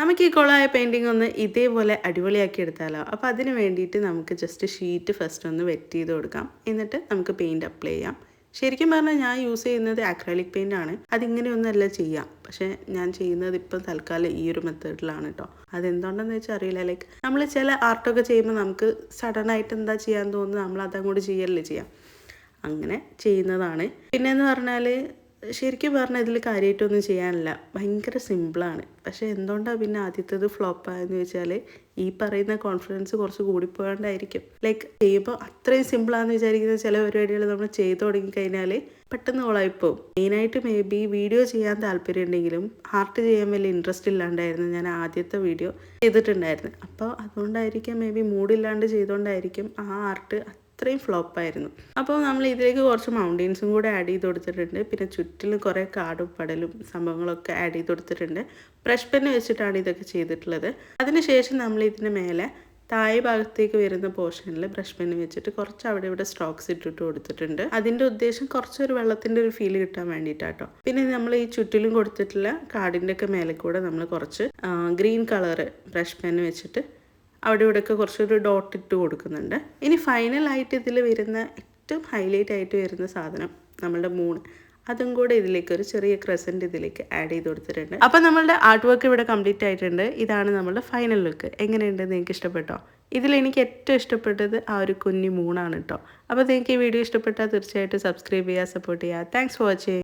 നമുക്ക് ഈ കൊളായ പെയിൻറ്റിംഗ് ഒന്ന് ഇതേപോലെ അടിപൊളിയാക്കി എടുത്താലോ. അപ്പോൾ അതിന് വേണ്ടിയിട്ട് നമുക്ക് ജസ്റ്റ് ഷീറ്റ് ഫസ്റ്റ് ഒന്ന് വെറ്റ് ചെയ്ത് കൊടുക്കാം. എന്നിട്ട് നമുക്ക് പെയിൻറ്റ് അപ്ലൈ ചെയ്യാം. ശരിക്കും പറഞ്ഞാൽ ഞാൻ യൂസ് ചെയ്യുന്നത് അക്രലിക് പെയിൻ്റ് ആണ്. അതിങ്ങനെയൊന്നുമല്ല ചെയ്യാം. പക്ഷേ ഞാൻ ചെയ്യുന്നത് ഇപ്പം തൽക്കാലം ഈ ഒരു മെത്തേഡിലാണ് കേട്ടോ. അതെന്തുകൊണ്ടെന്ന് വെച്ചാൽ അറിയില്ല. ലൈക്ക് നമ്മൾ ചില ആർട്ടൊക്കെ ചെയ്യുമ്പോൾ നമുക്ക് സഡനായിട്ട് എന്താ ചെയ്യാൻ തോന്നുന്നു, നമ്മൾ അതങ്ങോട്ട് ചെയ്യല്ലേ ചെയ്യാം. അങ്ങനെ ചെയ്യുന്നതാണ്. പിന്നെയെന്ന് പറഞ്ഞാൽ ശരിക്കും പറഞ്ഞാൽ ഇതിൽ കാര്യമായിട്ടൊന്നും ചെയ്യാനില്ല. ഭയങ്കര സിമ്പിളാണ്. പക്ഷേ എന്തുകൊണ്ടാണ് പിന്നെ ആദ്യത്തേത് ഫ്ലോപ്പായെന്ന് ചോദിച്ചാൽ ഈ പറയുന്ന കോൺഫിഡൻസ് കുറച്ച് കൂടിപ്പോയോണ്ടായിരിക്കും. ലൈക്ക് ചെയ്യുമ്പോൾ അത്രയും സിമ്പിളാണെന്ന് വിചാരിക്കുന്ന ചില പരിപാടികൾ നമ്മൾ ചെയ്തു തുടങ്ങിക്കഴിഞ്ഞാൽ പെട്ടെന്ന് കൊളായിപ്പോവും. മെയിനായിട്ട് മേ ബി വീഡിയോ ചെയ്യാൻ താല്പര്യം ഉണ്ടെങ്കിലും ആർട്ട് ചെയ്യാൻ വലിയ ഇൻട്രസ്റ്റ് ഇല്ലാണ്ടായിരുന്നു ഞാൻ ആദ്യത്തെ വീഡിയോ ചെയ്തിട്ടുണ്ടായിരുന്നു. അപ്പോൾ അതുകൊണ്ടായിരിക്കും, മേ ബി മൂഡില്ലാണ്ട് ചെയ്തുകൊണ്ടായിരിക്കും ആ ആർട്ട് അത്രയും ഫ്ലോപ്പായിരുന്നു. അപ്പോൾ നമ്മൾ ഇതിലേക്ക് കുറച്ച് മൗണ്ടെയിൻസും കൂടെ ആഡ് ചെയ്ത് കൊടുത്തിട്ടുണ്ട്. പിന്നെ ചുറ്റിലും കുറേ കാടും പടലും സംഭവങ്ങളൊക്കെ ആഡ് ചെയ്ത് കൊടുത്തിട്ടുണ്ട്. ബ്രഷ് പെന്ന് വെച്ചിട്ടാണ് ഇതൊക്കെ ചെയ്തിട്ടുള്ളത്. അതിനുശേഷം നമ്മൾ ഇതിന് മേലെ താഴെ ഭാഗത്തേക്ക് വരുന്ന പോർഷനിൽ ബ്രഷ് പെന്ന് വെച്ചിട്ട് കുറച്ച് അവിടെ ഇവിടെ സ്ട്രോക്സ് ഇട്ടിട്ട് കൊടുത്തിട്ടുണ്ട്. അതിൻ്റെ ഉദ്ദേശം കുറച്ചൊരു വെള്ളത്തിൻ്റെ ഒരു ഫീൽ കിട്ടാൻ വേണ്ടിയിട്ടാട്ടോ. പിന്നെ നമ്മൾ ഈ ചുറ്റിലും കൊടുത്തിട്ടുള്ള കാടിൻ്റെ ഒക്കെ മേലെ കൂടെ നമ്മൾ കുറച്ച് ഗ്രീൻ കളറ് ബ്രഷ് പെന്ന് വെച്ചിട്ട് അവിടെ ഇവിടെയൊക്കെ കുറച്ചൊരു ഡോട്ട് ഇട്ട് കൊടുക്കുന്നുണ്ട്. ഇനി ഫൈനലായിട്ട് ഇതിൽ വരുന്ന ഏറ്റവും ഹൈലൈറ്റ് ആയിട്ട് വരുന്ന സാധനം നമ്മളുടെ മൂൺ, അതും കൂടെ ഇതിലേക്ക് ഒരു ചെറിയ ക്രസൻറ്റ് ഇതിലേക്ക് ആഡ് ചെയ്ത് കൊടുത്തിട്ടുണ്ട്. അപ്പോൾ നമ്മളുടെ ആർട്ട് വർക്ക് ഇവിടെ കംപ്ലീറ്റ് ആയിട്ടുണ്ട്. ഇതാണ് നമ്മളുടെ ഫൈനൽ ലുക്ക്. എങ്ങനെയുണ്ട്, നിങ്ങൾക്ക് ഇഷ്ടപ്പെട്ടോ? ഇതിൽ എനിക്ക് ഏറ്റവും ഇഷ്ടപ്പെട്ടത് ആ ഒരു കുഞ്ഞു മൂണാണ് കേട്ടോ. അപ്പോൾ നിങ്ങൾക്ക് ഈ വീഡിയോ ഇഷ്ടപ്പെട്ടാൽ തീർച്ചയായിട്ടും സബ്സ്ക്രൈബ് ചെയ്യുക, സപ്പോർട്ട് ചെയ്യുക. Thanks for watching.